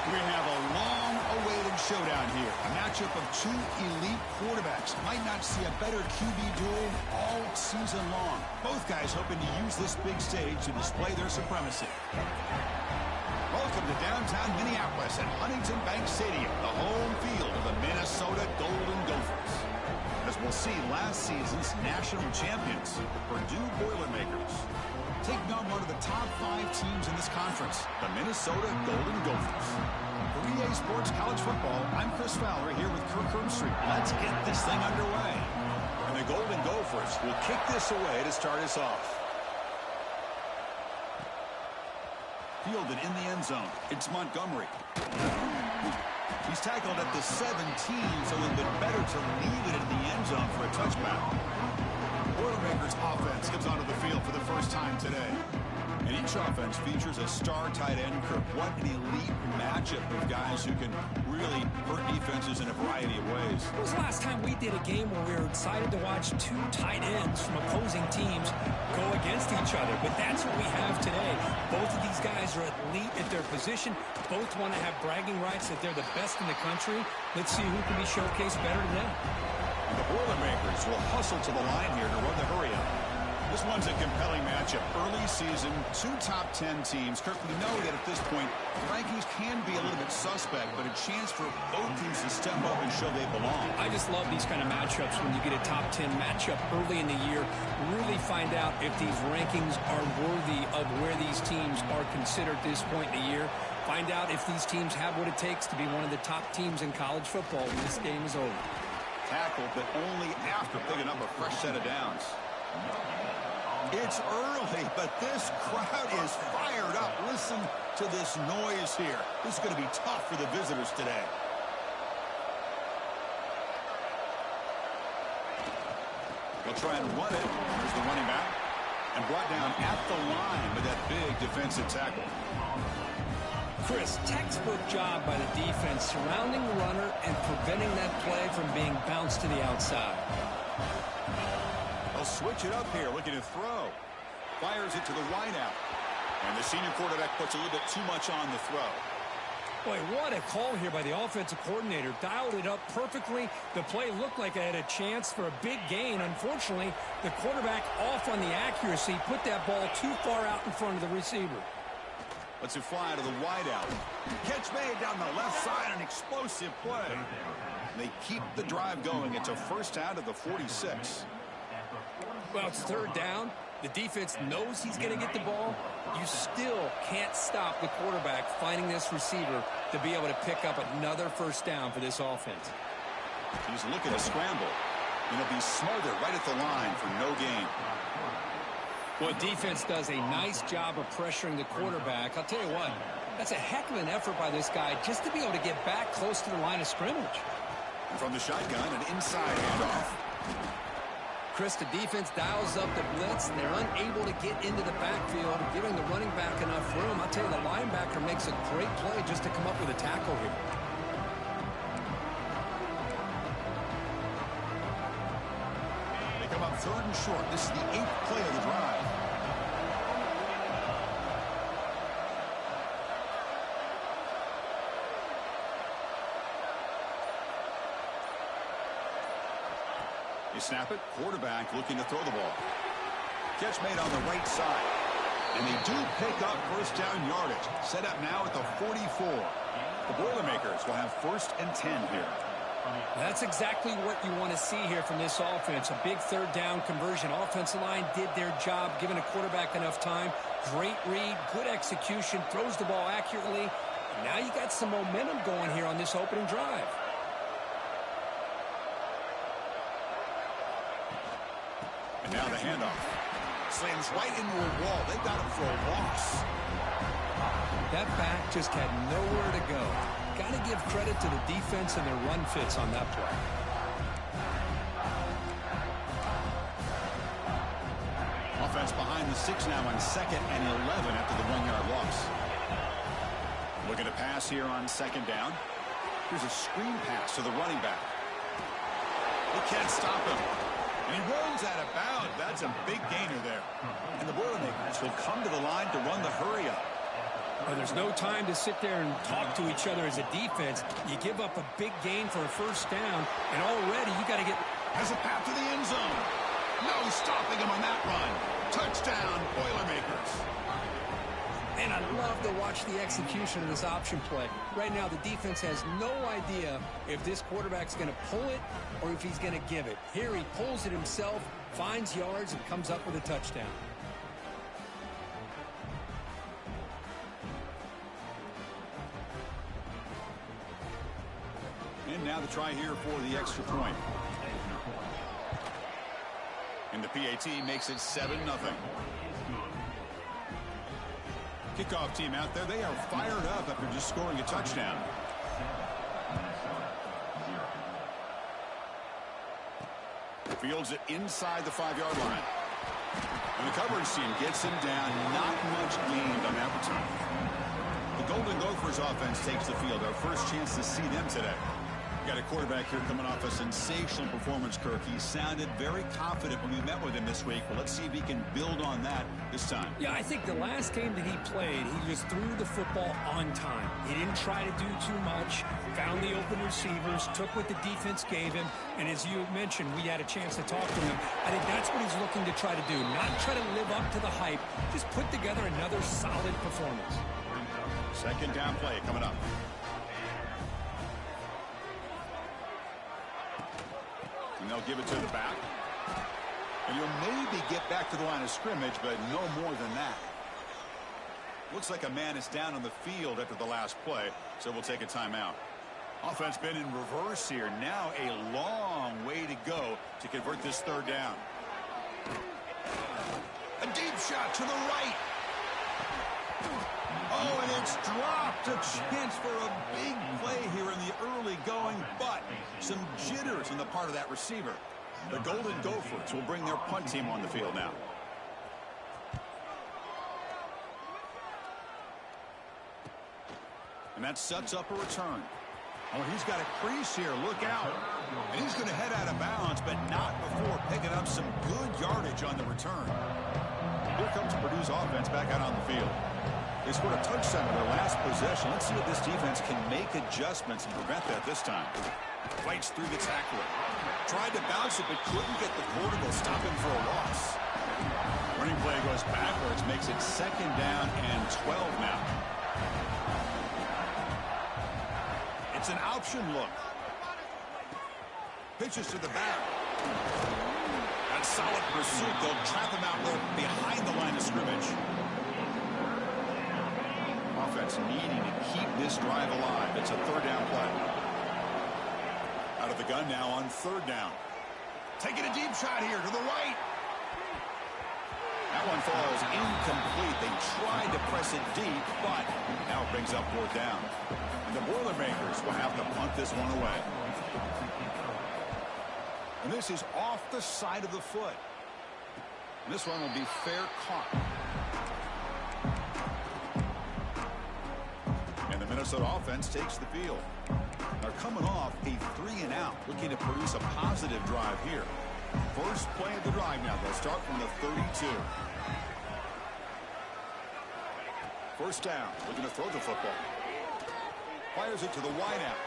We have a long-awaited showdown here. A matchup of two elite quarterbacks. Might not see a better QB duel all season long. Both guys hoping to use this big stage to display their supremacy. Welcome to downtown Minneapolis at Huntington Bank Stadium, the home field of the Minnesota Golden Gophers. As we'll see, last season's national champions, the Purdue Boilermakers, taking on one of the top 5 teams in this conference, the Minnesota Golden Gophers. For EA Sports College Football, I'm Chris Fowler here with Kirk Herbstreit. Let's get this thing underway. And the Golden Gophers will kick this away to start us off. Fielded in the end zone, it's Montgomery. He's tackled at the 17, so a little bit better to leave it in the end zone for a touchback. Boilermakers offense comes onto the field for the first time today. And each offense features a star tight end, Kirk. What an elite matchup of guys who can really hurt defenses in a variety of ways. When was the last time we did a game where we were excited to watch two tight ends from opposing teams go against each other? But that's what we have today. Both of these guys are elite at their position. Both want to have bragging rights that they're the best in the country. Let's see who can be showcased better today. The Boilermakers will hustle to the line here to run the hurry-up. This one's a compelling matchup. Early season, 2 top 10 teams. Kirk, we know that at this point, the rankings can be a little bit suspect, but a chance for both teams to step up and show they belong. I just love these kind of matchups when you get a top 10 matchup early in the year. Really find out if these rankings are worthy of where these teams are considered at this point in the year. Find out if these teams have what it takes to be one of the top teams in college football when this game is over. Tackled, but only after picking up a fresh set of downs. It's early, but this crowd is fired up. Listen to this noise here. This is going to be tough for the visitors today. They'll try and run it. Here's the running back. And brought down at the line with that big defensive tackle. Chris, textbook job by the defense surrounding the runner and preventing that play from being bounced to the outside. They'll switch it up here, looking to throw. Fires it to the wideout. And the senior quarterback puts a little bit too much on the throw. Boy, what a call here by the offensive coordinator. Dialed it up perfectly. The play looked like it had a chance for a big gain. Unfortunately, the quarterback off on the accuracy, put that ball too far out in front of the receiver. Lets it fly to the wideout. Catch made down the left side, an explosive play. They keep the drive going. It's a first down at the 46. Well, it's third down. The defense knows he's going to get the ball. You still can't stop the quarterback finding this receiver to be able to pick up another first down for this offense. He's looking to scramble. And he'll be smothered right at the line for no gain. Well, defense does a nice job of pressuring the quarterback. I'll tell you what, that's a heck of an effort by this guy just to be able to get back close to the line of scrimmage. And from the shotgun, an inside handoff. Chris, the defense dials up the blitz. They're unable to get into the backfield, giving the running back enough room. I'll tell you, the linebacker makes a great play just to come up with a tackle here. They come up third and short. This is the 8th play of the drive. You snap it, quarterback looking to throw the ball. Catch made on the right side. And they do pick up first down yardage. Set up now at the 44. The Boilermakers will have 1st and 10 here. That's exactly what you want to see here from this offense. A big third down conversion. Offensive line did their job, giving a quarterback enough time. Great read, good execution, throws the ball accurately. And now you got some momentum going here on this opening drive. And now the handoff. Slams right into a wall. They got him for a loss. That back just had nowhere to go. Got to give credit to the defense and their run fits on that play. Offense behind the 6 now on 2nd and 11 after the 1-yard loss. Looking to pass here on 2nd down. Here's a screen pass to the running back. They can't stop him. And he rolls out of bounds. That's a big gainer there. And the Boilermakers will come to the line to run the hurry up. Well, there's no time to sit there and talk to each other as a defense. You give up a big gain for a first down, and already you got to get... Has a path to the end zone. No stopping him on that run. Touchdown, Boilermakers. And I love to watch the execution of this option play. Right now, the defense has no idea if this quarterback's going to pull it or if he's going to give it. Here he pulls it himself, finds yards, and comes up with a touchdown. And now the try here for the extra point. And the PAT makes it 7-0. Kickoff team out there, they are fired up after just scoring a touchdown. Fields it inside the 5-yard line. And the coverage team gets him down. Not much gained on that return. The Golden Gophers offense takes the field. Our first chance to see them today. Got a quarterback here coming off a sensational performance, Kirk. He sounded very confident when we met with him this week. Well, let's see if he can build on that this time. Yeah, I think the last game that he played, he just threw the football on time. He didn't try to do too much, found the open receivers, took what the defense gave him, and as you mentioned, we had a chance to talk to him. I think that's what he's looking to try to do, not try to live up to the hype, just put together another solid performance. Second down play coming up. And they'll give it to the back. And you'll maybe get back to the line of scrimmage, but no more than that. Looks like a man is down on the field after the last play, so we'll take a timeout. Offense been in reverse here. Now a long way to go to convert this third down. A deep shot to the right. Oh, and it's dropped. A chance for a big play here in the early going, but some jitters on the part of that receiver. The Golden Gophers will bring their punt team on the field now. And that sets up a return. Oh, he's got a crease here. Look out. And he's going to head out of bounds, but not before picking up some good yardage on the return. Here comes Purdue's offense back out on the field. They scored a touchdown in their last possession. Let's see if this defense can make adjustments and prevent that this time. Fights through the tackler. Tried to bounce it, but couldn't get the quarter to stop him for a loss. Running play goes backwards, makes it second down and 12 now. It's an option look. Pitches to the back. That solid pursuit. They'll trap him out there behind the line of scrimmage. Offense needing to keep this drive alive. It's a third down play. Out of the gun now on third down. Taking a deep shot here to the right. That one falls incomplete. They tried to press it deep, but now it brings up fourth down. And the Boilermakers will have to punt this one away. And this is off the side of the foot. And this one will be fair caught. And the Minnesota offense takes the field. They're coming off a 3-and-out, looking to produce a positive drive here. First play of the drive now. They'll start from the 32. First down, looking to throw the football. Fires it to the wideout.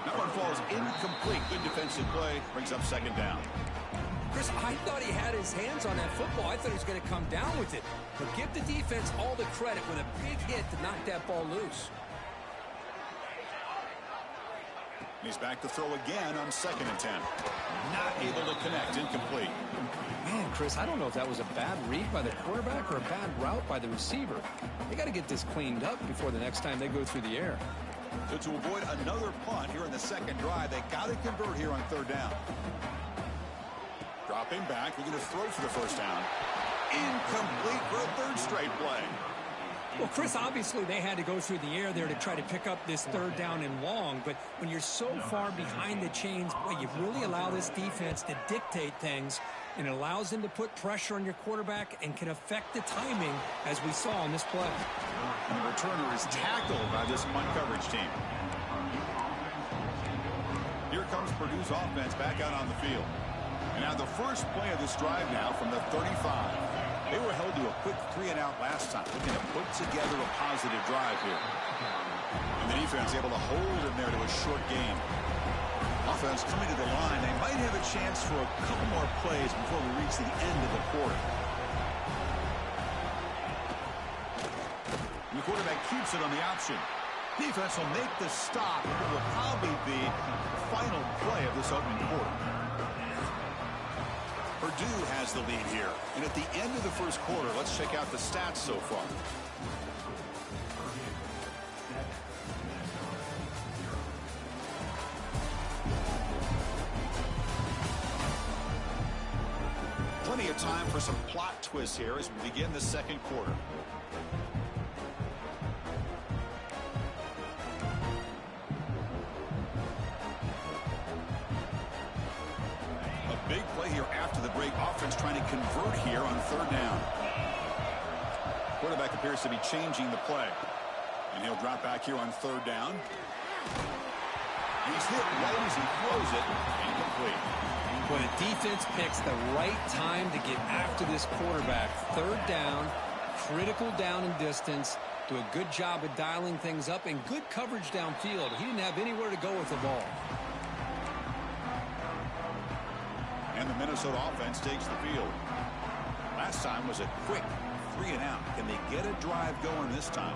That one falls incomplete. Good defensive play. Brings up second down. Chris, I thought he had his hands on that football. I thought he was going to come down with it. But give the defense all the credit with a big hit to knock that ball loose. He's back to throw again on 2nd and 10. Not able to connect. Incomplete. Man, Chris, I don't know if that was a bad read by the quarterback or a bad route by the receiver. They got to get this cleaned up before the next time they go through the air. So to avoid another punt here in the second drive, they got to convert here on third down. Dropping back, looking to throw for the first down. Incomplete for a third straight play. Well, Chris, obviously they had to go through the air there to try to pick up this third down and long, but when you're so far behind the chains, boy, you really allow this defense to dictate things, and it allows them to put pressure on your quarterback and can affect the timing, as we saw on this play. And the returner is tackled by this punt coverage team. Here comes Purdue's offense back out on the field. And now the first play of this drive now from the 35. They were held to a quick 3-and-out last time, looking to put together a positive drive here. And the defense able to hold him there to a short gain. Offense coming to the line. They might have a chance for a couple more plays before we reach the end of the quarter. And the quarterback keeps it on the option. Defense will make the stop. It will probably be the final play of this opening quarter. Purdue has the lead here. And at the end of the first quarter, let's check out the stats so far. Plenty of time for some plot twists here as we begin the second quarter. Big play here after the break. Offense trying to convert here on third down. Quarterback appears to be changing the play. And he'll drop back here on third down. He's hit right as he throws it. Incomplete. When a defense picks the right time to get after this quarterback, third down, critical down and distance, do a good job of dialing things up, and good coverage downfield. He didn't have anywhere to go with the ball. And the Minnesota offense takes the field. Last time was a quick 3-and-out. Can they get a drive going this time?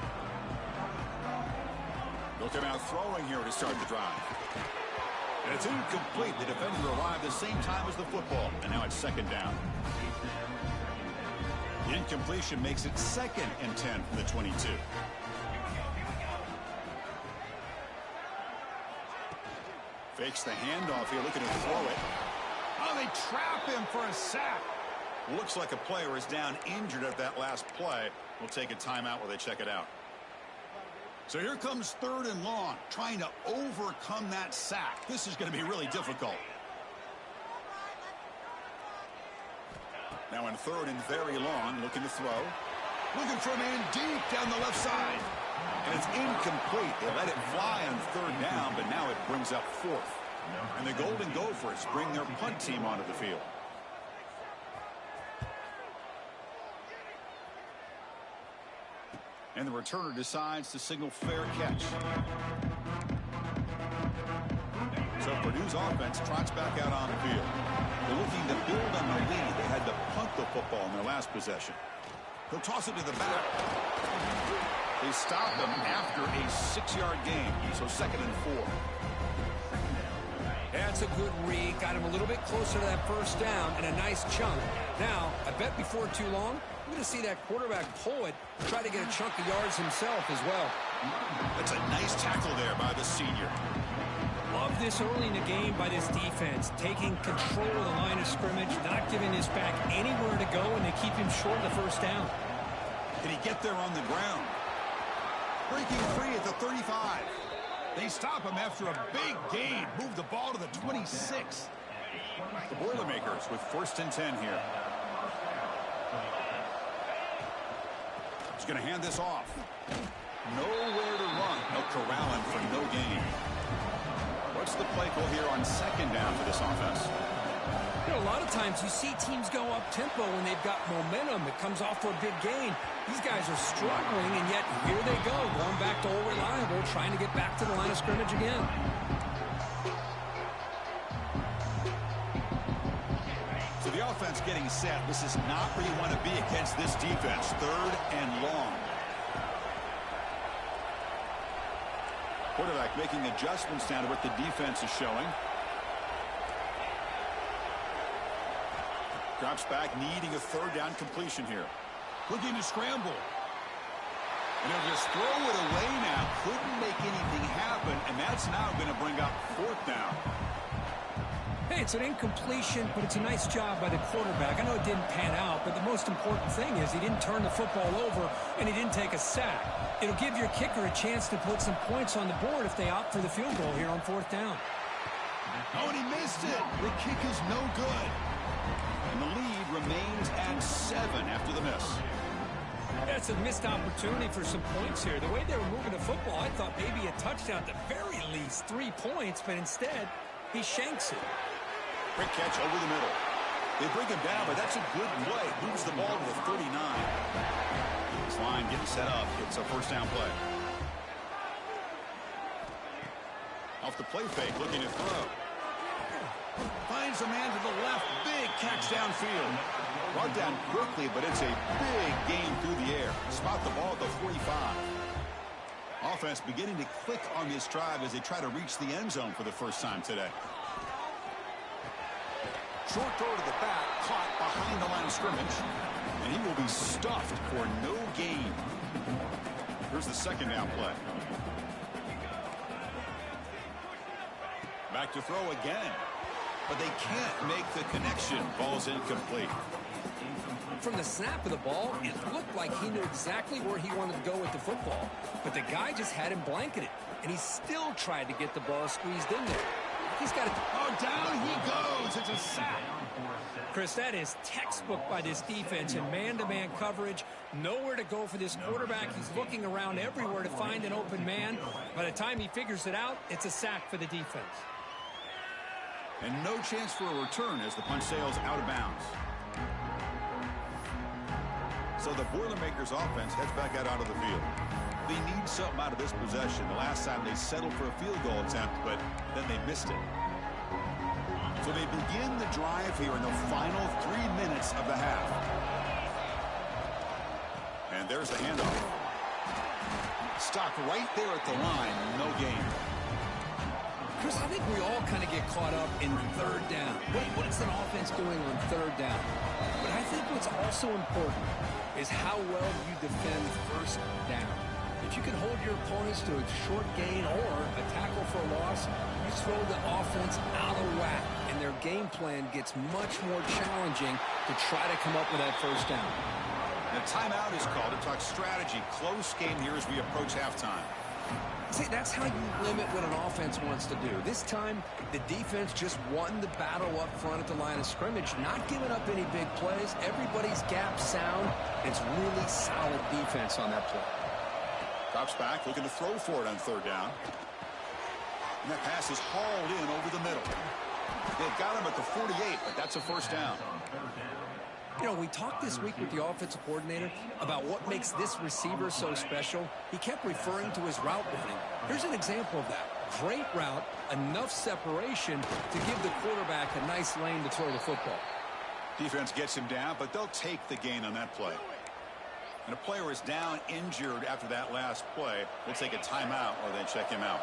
They'll come out throwing here to start the drive. And it's incomplete. The defender arrived the same time as the football. And now it's second down. The incompletion makes it 2nd and 10 from the 22. Fakes the handoff here, looking to throw it. Oh, they trap him for a sack. Looks like a player is down injured at that last play. We'll take a timeout while they check it out. So here comes 3rd and long, trying to overcome that sack. This is going to be really difficult. Now in 3rd and very long, looking to throw. Looking for a man deep down the left side. And it's incomplete. They let it fly on 3rd down, but now it brings up 4th. And the Golden Gophers bring their punt team onto the field. And the returner decides to signal fair catch. So Purdue's offense trots back out on the field. They're looking to build on the lead. They had to punt the football in their last possession. He'll toss it to the back. They stopped them after a 6-yard gain. So 2nd and 4. That's a good read. Got him a little bit closer to that first down and a nice chunk. Now, I bet before too long, we're going to see that quarterback pull it, try to get a chunk of yards himself as well. That's a nice tackle there by the senior. Love this early in the game by this defense, taking control of the line of scrimmage, not giving this back anywhere to go, and they keep him short of the first down. Can he get there on the ground? Breaking free at the 35. They stop him after a big gain. Move the ball to the 26. The Boilermakers with 1st and 10 here. He's going to hand this off. Nowhere to run. They'll corral him for no gain. What's the play call here on 2nd down for this offense? You know, a lot of times you see teams go up-tempo when they've got momentum. It comes off for a big gain. These guys are struggling, and yet here they go, going back to old reliable, trying to get back to the line of scrimmage again. So the offense getting set. This is not where you want to be against this defense. 3rd and long. Quarterback making adjustments down to what the defense is showing. Drops back, needing a 3rd down completion here. Looking to scramble. And he'll just throw it away now. Couldn't make anything happen, and that's now going to bring up 4th down. Hey, it's an incompletion, but it's a nice job by the quarterback. I know it didn't pan out, but the most important thing is he didn't turn the football over, and he didn't take a sack. It'll give your kicker a chance to put some points on the board if they opt for the field goal here on 4th down. Oh, and he missed it. The kick is no good. And the lead remains at 7 after the miss. That's a missed opportunity for some points here. The way they were moving the football, I thought maybe a touchdown at the very least, 3 points, but instead, he shanks it. Quick catch over the middle. They bring him down, but that's a good play. Moves the ball to the 39. This line getting set up. It's a first down play. Off the play fake, looking to throw. Finds a man to the left. Big catch downfield. Brought down quickly, but it's a big gain through the air. Spot the ball at the 45. Offense beginning to click on this drive as they try to reach the end zone for the first time today. Short throw to the back, caught behind the line of scrimmage. And he will be stuffed for no gain. Here's the second down play. Back to throw again. But they can't make the connection. Ball's incomplete. From the snap of the ball, it looked like he knew exactly where he wanted to go with the football. But the guy just had him blanketed. And he still tried to get the ball squeezed in there. He's got it. Oh, down he goes. It's a sack. Chris, that is textbook by this defense in man-to-man coverage. Nowhere to go for this quarterback. He's looking around everywhere to find an open man. By the time he figures it out, it's a sack for the defense. And no chance for a return as the punch sails out of bounds. So the Boilermakers offense heads back out onto the field. They need something out of this possession. The last time they settled for a field goal attempt, but then they missed it. So they begin the drive here in the final 3 minutes of the half. And there's the handoff. Stopped right there at the line. No gain. Chris, I think we all kind of get caught up in third down. Wait, what is an offense doing on third down? But I think what's also important is how well you defend first down. If you can hold your opponents to a short gain or a tackle for a loss, you throw the offense out of whack, and their game plan gets much more challenging to try to come up with that first down. The timeout is called to talk strategy. Close game here as we approach halftime. See, that's how you limit what an offense wants to do. This time, the defense just won the battle up front at the line of scrimmage, not giving up any big plays. Everybody's gap sound. It's really solid defense on that play. Drops back, looking to throw for it on third down. And that pass is hauled in over the middle. They've got him at the 48, but that's a first down. You know, we talked this week with the offensive coordinator about what makes this receiver so special. He kept referring to his route running. Here's an example of that. Great route, enough separation to give the quarterback a nice lane to throw the football. Defense gets him down, but they'll take the gain on that play. And a player is down injured after that last play. We'll take a timeout or they check him out.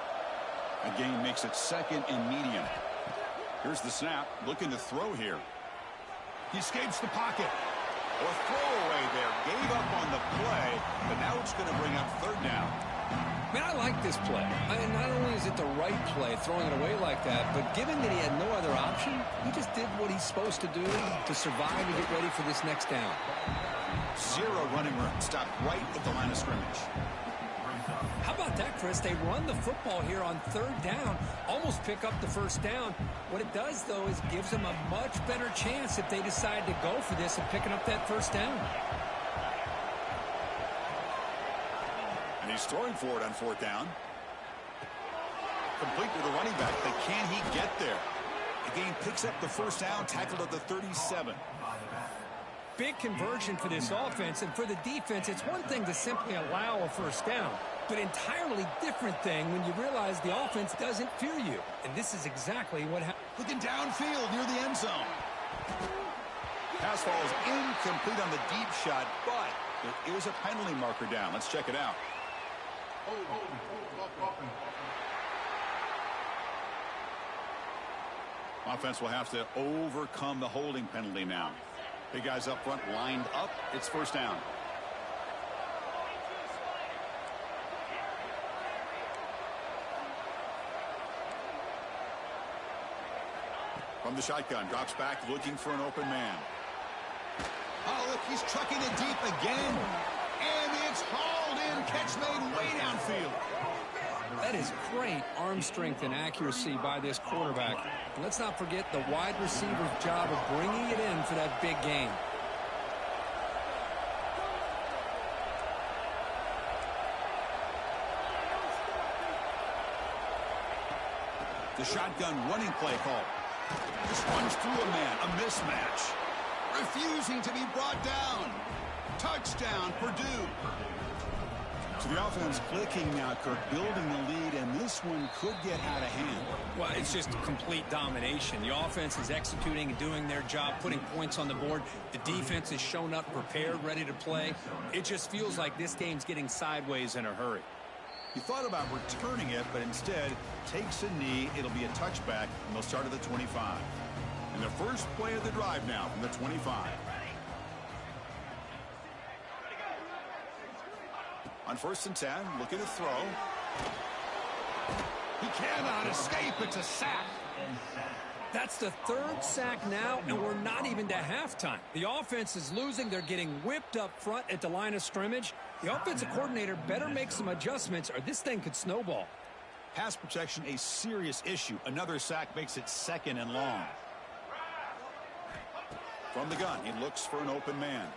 A gain makes it second and medium. Here's the snap, looking to throw here. He escapes the pocket. Or throwaway there. Gave up on the play, but now it's going to bring up third down. Man, I like this play. Not only is it the right play, throwing it away like that, but given that he had no other option, he just did what he's supposed to do to survive and get ready for this next down. Zero running room. Stopped right at the line of scrimmage. How about that, Chris? They run the football here on third down, almost pick up the first down. What it does, though, is gives them a much better chance if they decide to go for this and picking up that first down. And he's throwing for it on fourth down. Complete with the running back, but can he get there? The game picks up the first down, tackled at the 37. Big conversion for this offense, and for the defense, it's one thing to simply allow a first down, but entirely different thing when you realize the offense doesn't fear you. And this is exactly what happened. Looking downfield near the end zone. Pass falls incomplete on the deep shot, but there is a penalty marker down. Let's check it out. Offense will have to overcome the holding penalty now. Big guys up front lined up. It's first down. From the shotgun, drops back, looking for an open man. Oh, look, he's trucking it deep again. And it's hauled in. Catch made way downfield. That is great arm strength and accuracy by this quarterback. And let's not forget the wide receiver's job of bringing it in for that big gain. The shotgun running play call. Just runs through a man, a mismatch. refusing to be brought down. Touchdown, Purdue. So the offense clicking now, Kirk, building the lead, and this one could get out of hand. Well, it's just complete domination. The offense is executing and doing their job, putting points on the board. The defense has shown up, prepared, ready to play. It just feels like this game's getting sideways in a hurry. He thought about returning it, but instead takes a knee. It'll be a touchback, and they'll start at the 25. And the first play of the drive now from the 25. On 1st and 10, looking to throw. He cannot escape. It's a sack. That's the 3rd sack now, and we're not even to halftime. The offense is losing. They're getting whipped up front at the line of scrimmage. The offensive coordinator better make some adjustments, or this thing could snowball. Pass protection, a serious issue. Another sack makes it 2nd and long. From the gun, he looks for an open man.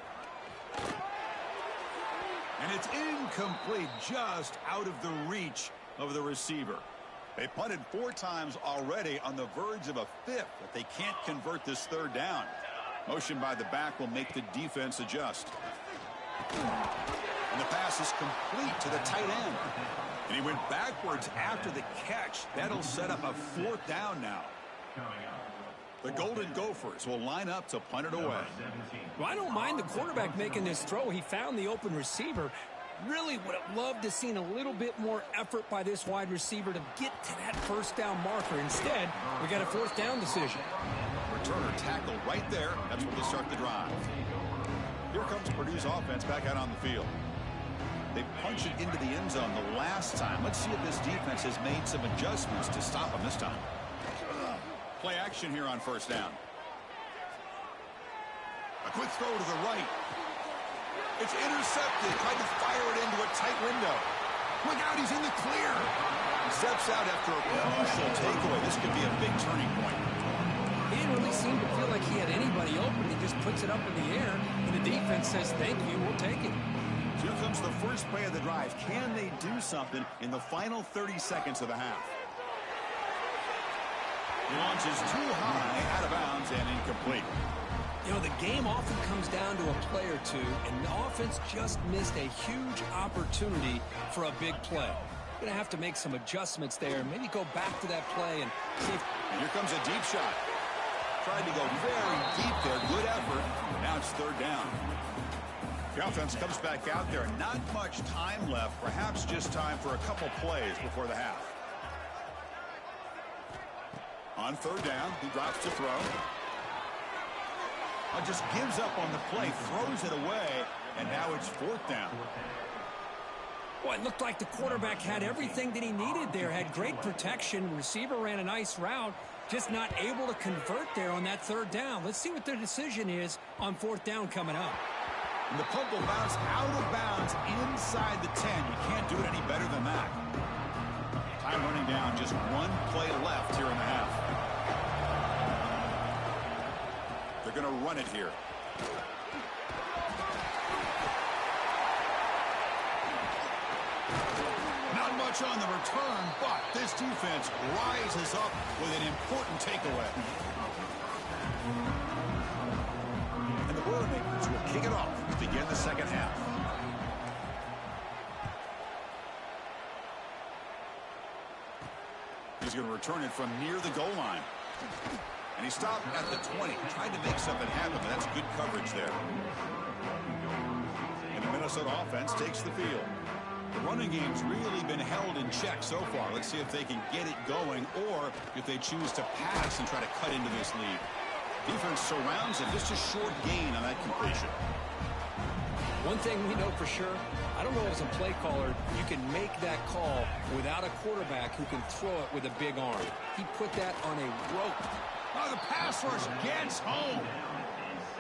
And it's incomplete, just out of the reach of the receiver. They punted 4 times already, on the verge of a 5th, but they can't convert this 3rd down. Motion by the back will make the defense adjust. And the pass is complete to the tight end. And he went backwards after the catch. That'll set up a 4th down now. The Golden Gophers will line up to punt it away. Well, I don't mind the quarterback making this throw. He found the open receiver. Really would have loved to seen a little bit more effort by this wide receiver to get to that 1st down marker. Instead, we got a 4th down decision. Returner tackled right there. That's where they start the drive. Here comes Purdue's offense back out on the field. They punch it into the end zone the last time. Let's see if this defense has made some adjustments to stop them this time. Play action here on 1st down. A quick throw to the right. It's intercepted. Tried to fire it into a tight window. Look out, he's in the clear. He steps out after a crucial takeaway. This could be a big turning point. He didn't really seem to feel like he had anybody open. He just puts it up in the air, and the defense says, thank you, we'll take it. So here comes the first play of the drive. Can they do something in the final 30 seconds of the half? He launches too high, out of bounds, and incomplete. You know, the game often comes down to a play or two, and the offense just missed a huge opportunity for a big play. Going to have to make some adjustments there, maybe go back to that play and see if... And here comes a deep shot. Tried to go very deep there. Good effort. Now it's 3rd down. The offense comes back out there. Not much time left. Perhaps just time for a couple plays before the half. On 3rd down, he drops to throw. Just gives up on the play, throws it away, and now it's 4th down. Well, it looked like the quarterback had everything that he needed there, had great protection. Receiver ran a nice route, just not able to convert there on that 3rd down. Let's see what their decision is on 4th down coming up. And the punt will bounce out of bounds inside the 10. You can't do it any better than that. Time running down, just 1 play left here in the half. They're going to run it here. Not much on the return, but this defense rises up with an important takeaway. And the Boilermakers will kick it off to begin the 2nd half. He's going to return it from near the goal line. And he stopped at the 20, trying to make something happen, but that's good coverage there. And the Minnesota offense takes the field. The running game's really been held in check so far. Let's see if they can get it going, or if they choose to pass and try to cut into this lead. Defense surrounds him, just a short gain on that completion. One thing we know for sure, I don't know as a play caller, you can make that call without a quarterback who can throw it with a big arm. He put that on a rope. Oh, the pass rush gets home.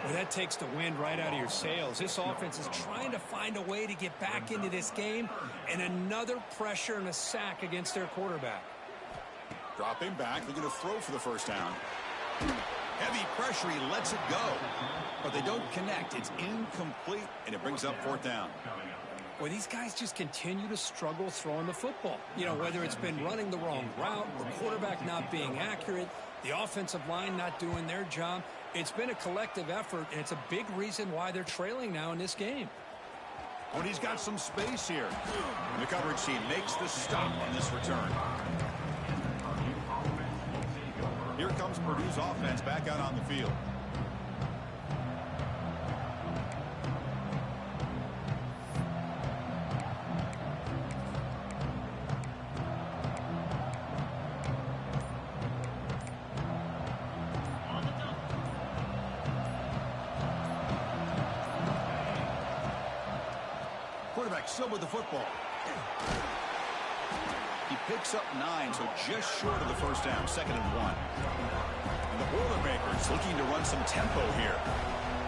Well, that takes the wind right out of your sails. This offense is trying to find a way to get back into this game, and another pressure and a sack against their quarterback. Dropping back, they're going to throw for the 1st down. Heavy pressure, he lets it go. But they don't connect. It's incomplete, and it brings up 4th down. Well, these guys just continue to struggle throwing the football. You know, whether it's been running the wrong route, the quarterback not being accurate, the offensive line not doing their job. It's been a collective effort, and it's a big reason why they're trailing now in this game. When he's got some space here. The coverage team makes the stop on this return. Here comes Purdue's offense back out on the field. Quarterback still with the football. He picks up 9, so just short of the first down, 2nd and 1. And the Boilermakers looking to run some tempo here.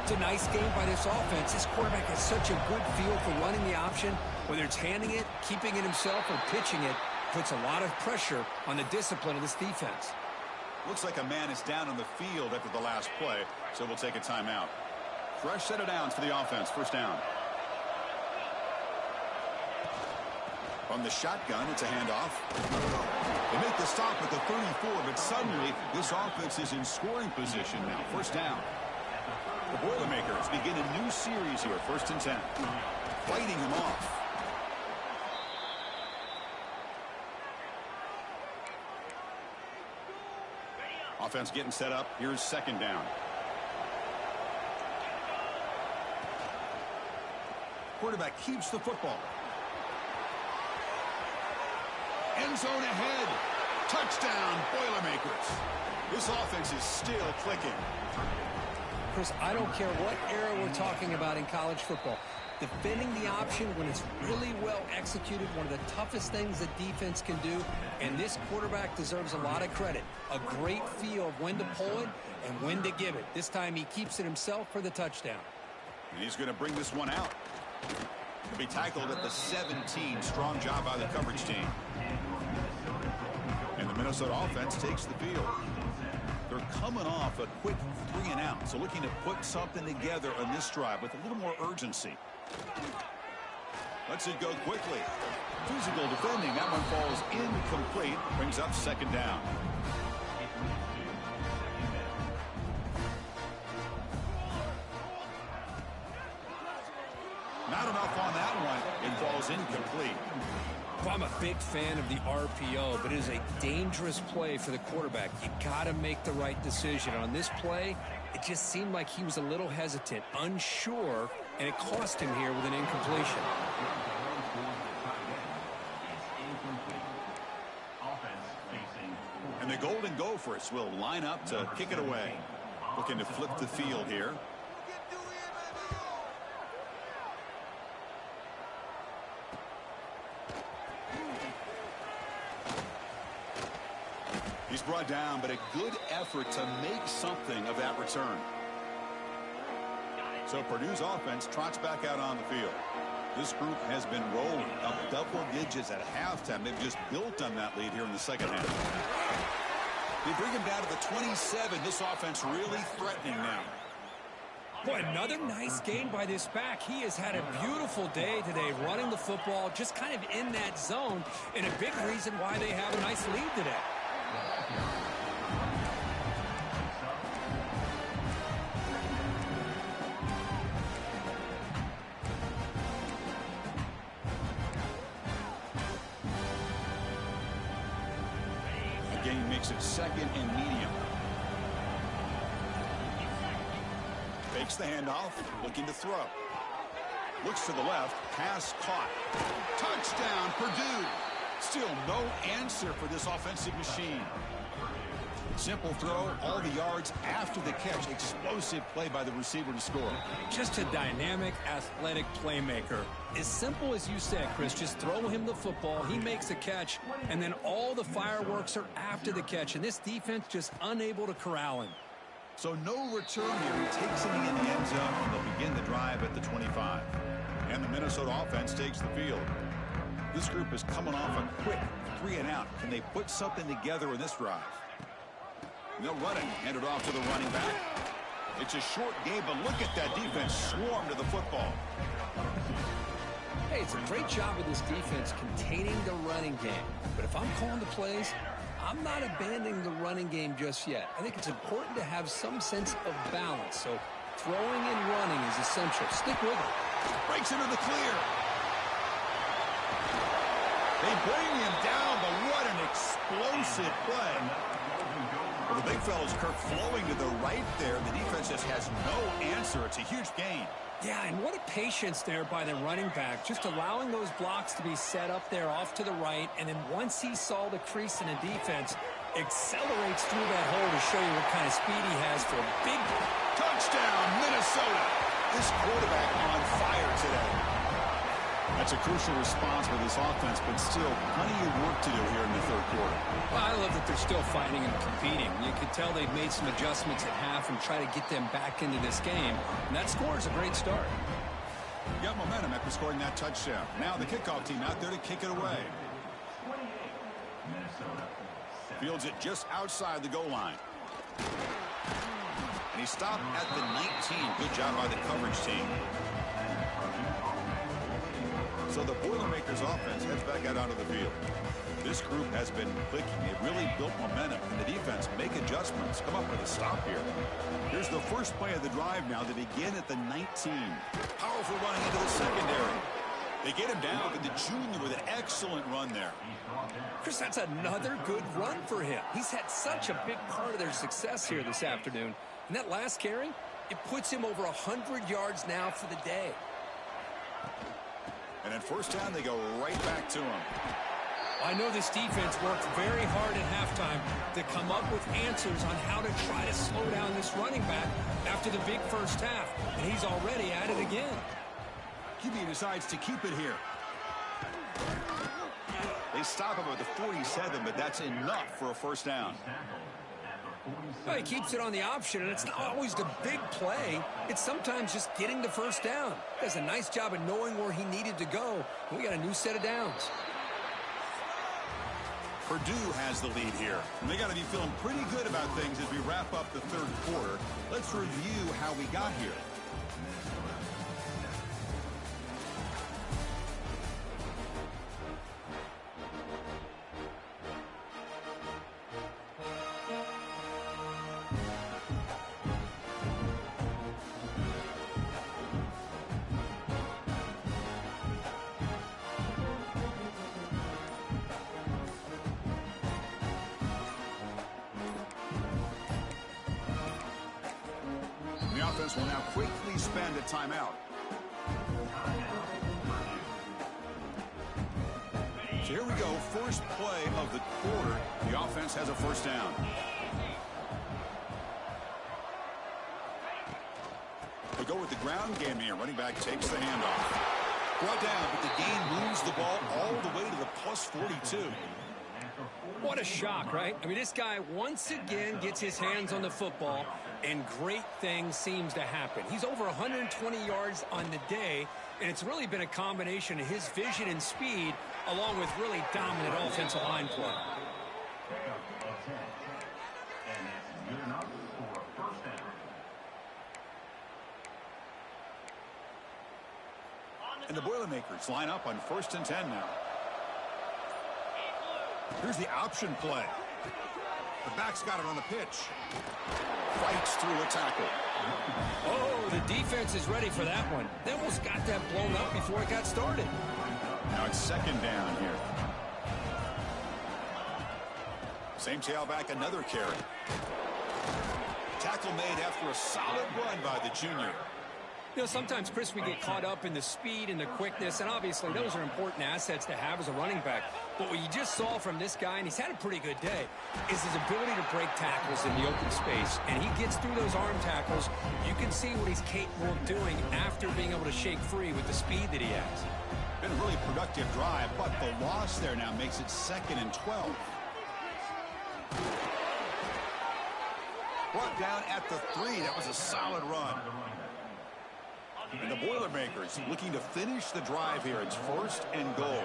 It's a nice game by this offense. This quarterback has such a good feel for running the option. Whether it's handing it, keeping it himself, or pitching it, puts a lot of pressure on the discipline of this defense. Looks like a man is down on the field after the last play, so we'll take a timeout. Fresh set of downs for the offense, first down. From the shotgun, it's a handoff. They make the stop at the 34, but suddenly this offense is in scoring position now. First down. The Boilermakers begin a new series here, 1st and 10. Fighting him off. Offense getting set up. Here's 2nd down. Quarterback keeps the football. End zone ahead. Touchdown, Boilermakers. This offense is still clicking. Chris, I don't care what era we're talking about in college football. Defending the option when it's really well executed, one of the toughest things that defense can do, and this quarterback deserves a lot of credit. A great feel of when to pull it and when to give it. This time he keeps it himself for the touchdown. And he's going to bring this one out. He'll be tackled at the 17. Strong job by the coverage team. And the Minnesota offense takes the field. They're coming off a quick 3 and out, so looking to put something together on this drive with a little more urgency. Lets it go quickly. Physical defending. That one falls incomplete. Brings up 2nd down. Not enough on that one. It falls incomplete. Well, I'm a big fan of the RPO, but it is a dangerous play for the quarterback. You got to make the right decision. On this play, it just seemed like he was a little hesitant, unsure, and it cost him here with an incompletion. And the Golden Gophers will line up to kick it away. Looking to flip the field here. He's brought down, but a good effort to make something of that return. So Purdue's offense trots back out on the field. This group has been rolling up double digits at halftime. They've just built on that lead here in the 2nd half. They bring him down to the 27. This offense really threatening now. Boy, another nice game by this back. He has had a beautiful day today running the football, just kind of in that zone, and a big reason why they have a nice lead today. Again, makes it 2nd and medium. Fakes the handoff, looking to throw. Looks to the left, pass caught. Touchdown, Purdue. Still no answer for this offensive machine. Simple throw, all the yards after the catch. Explosive play by the receiver to score. Just a dynamic, athletic playmaker. As simple as you said, Chris, just throw him the football, he makes a catch, and then all the fireworks are after the catch, and this defense just unable to corral him. So no return here. He takes it in the end zone, and they'll begin the drive at the 25. And the Minnesota offense takes the field. This group is coming off a quick 3 and out. Can they put something together in this drive? They'll run it. Hand it off to the running back. It's a short game, but look at that defense swarm to the football. Hey, it's a great job of this defense containing the running game. But if I'm calling the plays, I'm not abandoning the running game just yet. I think it's important to have some sense of balance. So throwing and running is essential. Stick with it. Breaks into the clear. They bring him down, but what an explosive play. Well, the big fella's Kirk flowing to the right there. The defense just has no answer. It's a huge gain. Yeah, and what a patience there by the running back, just allowing those blocks to be set up there off to the right, and then once he saw the crease in the defense, accelerates through that hole to show you what kind of speed he has for a big touchdown, Minnesota. This quarterback on fire today. That's a crucial response for this offense, but still plenty of work to do here in the third quarter. Well, I love that they're still fighting and competing. You can tell they've made some adjustments at half and try to get them back into this game. And that score is a great start. Got momentum after scoring that touchdown. Now the kickoff team out there to kick it away. Fields it just outside the goal line. And he stopped at the 19. Good job by the coverage team. So the Boilermakers offense heads back out onto the field. This group has been clicking. They've really built momentum, and the defense make adjustments, come up with a stop here. Here's the first play of the drive now. They begin at the 19. Powerful running into the secondary. They get him down, but the junior with an excellent run there. Chris, that's another good run for him. He's had such a big part of their success here this afternoon. And that last carry, it puts him over 100 yards now for the day. And at first down, they go right back to him. I know this defense worked very hard at halftime to come up with answers on how to try to slow down this running back after the big first half. And he's already at it again. QB decides to keep it here. They stop him at the 47, but that's enough for a first down. Well, he keeps it on the option, and it's not always the big play. It's sometimes just getting the first down. Does a nice job of knowing where he needed to go. We got a new set of downs. Purdue has the lead here. And they got to be feeling pretty good about things as we wrap up the third quarter. Let's review how we got here. The offense will now quickly spend a timeout. So here we go, first play of the quarter. The offense has a first down. They go with the ground game here. Running back takes the handoff. Brought down, but the game moves the ball all the way to the plus 42. What a shock, right? I mean, this guy once again gets his hands on the football, and great things seems to happen. He's over 120 yards on the day, and it's really been a combination of his vision and speed, along with really dominant offensive line play. And the Boilermakers line up on 1st and 10 now. Here's the option play. The back's got it on the pitch. Fights through a tackle. Oh, the defense is ready for that one. They almost got that blown up before it got started. Now it's second down here. Same tailback, another carry. Tackle made after a solid run by the junior. You know, sometimes, Chris, we get caught up in the speed and the quickness, and obviously those are important assets to have as a running back. But what you just saw from this guy, and he's had a pretty good day, is his ability to break tackles in the open space. And he gets through those arm tackles. You can see what he's capable of doing after being able to shake free with the speed that he has. Been a really productive drive, but the loss there now makes it 2nd and 12. Brought down at the 3. That was a solid run. And the Boilermakers looking to finish the drive here. It's 1st and goal.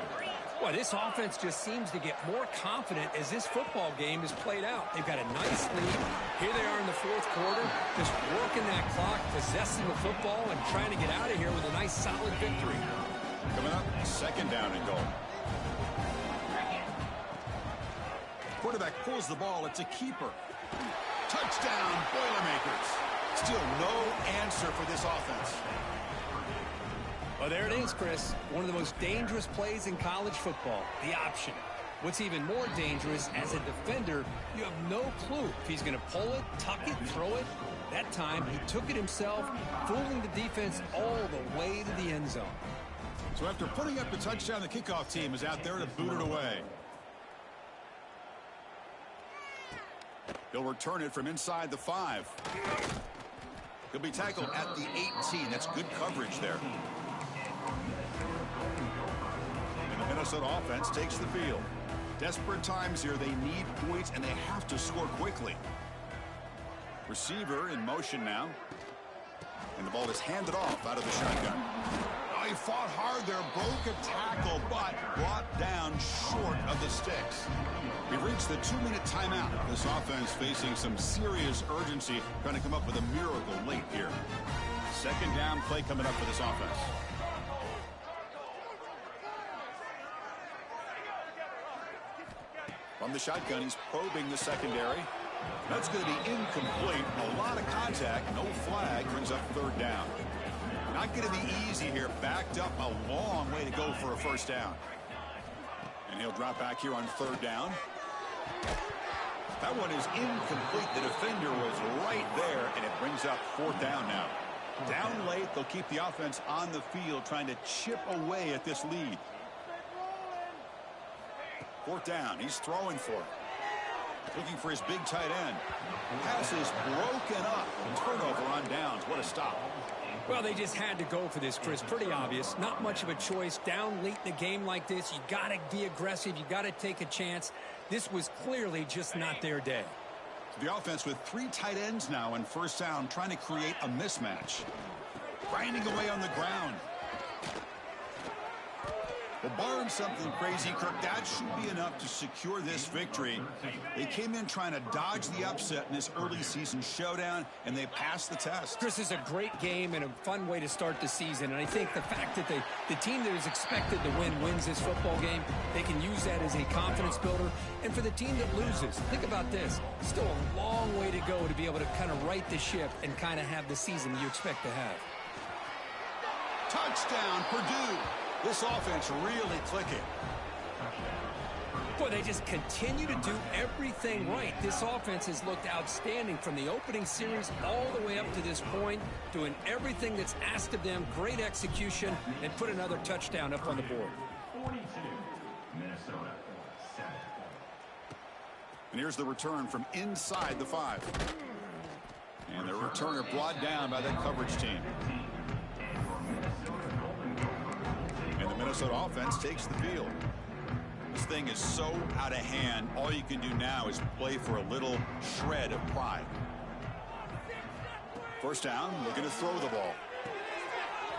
Well, this offense just seems to get more confident as this football game is played out. They've got a nice lead. Here they are in the 4th quarter, just working that clock, possessing the football, and trying to get out of here with a nice, solid victory. Coming up, 2nd down and goal. Quarterback pulls the ball. It's a keeper. Touchdown, Boilermakers. Still no answer for this offense. Well, there it is, Chris. One of the most dangerous plays in college football, the option. What's even more dangerous, as a defender, you have no clue if he's going to pull it, tuck it, throw it. That time, he took it himself, fooling the defense all the way to the end zone. So after putting up the touchdown, the kickoff team is out there to boot it away. He'll return it from inside the 5. He'll be tackled at the 18. That's good coverage there. And the Minnesota offense takes the field. Desperate times here. They need points, and they have to score quickly. Receiver in motion now. And the ball is handed off out of the shotgun. Oh, he fought hard there, broke a tackle, but brought down short of the sticks. We've reached the 2-minute timeout. This offense facing some serious urgency, trying to come up with a miracle late here. Second down play coming up for this offense. From the shotgun, he's probing the secondary. That's going to be incomplete. A lot of contact, no flag, brings up third down. Not going to be easy here. Backed up a long way to go for a first down. And he'll drop back here on third down. That one is incomplete. The defender was right there, and it brings up fourth down now. Down late, they'll keep the offense on the field, trying to chip away at this lead. Fourth down, he's throwing for it. Looking for his big tight end. Pass is broken up. Turnover on downs. What a stop. Well, they just had to go for this, Chris. Pretty obvious. Not much of a choice. Down late in a game like this, you got to be aggressive. You got to take a chance. This was clearly just not their day. The offense with 3 tight ends now in first down, trying to create a mismatch. Grinding away on the ground. Well, barring something crazy, Kirk, that should be enough to secure this victory. They came in trying to dodge the upset in this early season showdown, and they passed the test. Chris, is a great game and a fun way to start the season. And I think the fact that the team that is expected to win wins this football game, they can use that as a confidence builder. And for the team that loses, think about this. Still a long way to go to be able to kind of right the ship and kind of have the season you expect to have. Touchdown, Purdue. This offense really clicking. Boy, they just continue to do everything right. This offense has looked outstanding from the opening series all the way up to this point, doing everything that's asked of them, great execution, and put another touchdown up on the board. 42, Minnesota, 7. And here's the return from inside the 5. And the returner brought down by that coverage team. And the Minnesota offense takes the field. This thing is so out of hand. All you can do now is play for a little shred of pride. First down, looking to throw the ball.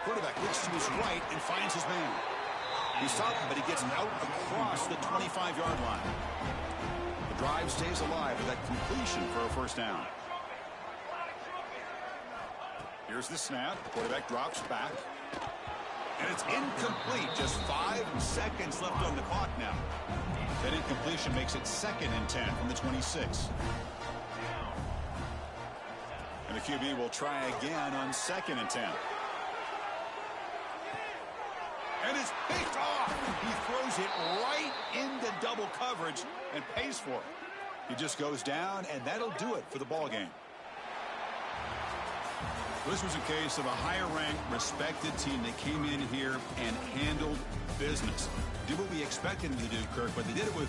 Quarterback looks to his right and finds his man. He's stopped, but he gets out across the 25-yard line. The drive stays alive with that completion for a first down. Here's the snap. Quarterback drops back. And it's incomplete. Just 5 seconds left on the clock now. That incompletion makes it 2nd and 10 from the 26. And the QB will try again on 2nd and 10. And it's picked off. He throws it right into double coverage and pays for it. He just goes down, and that'll do it for the ball game. This was a case of a higher-ranked, respected team that came in here and handled business. Did what we expected them to do, Kirk, but they did it with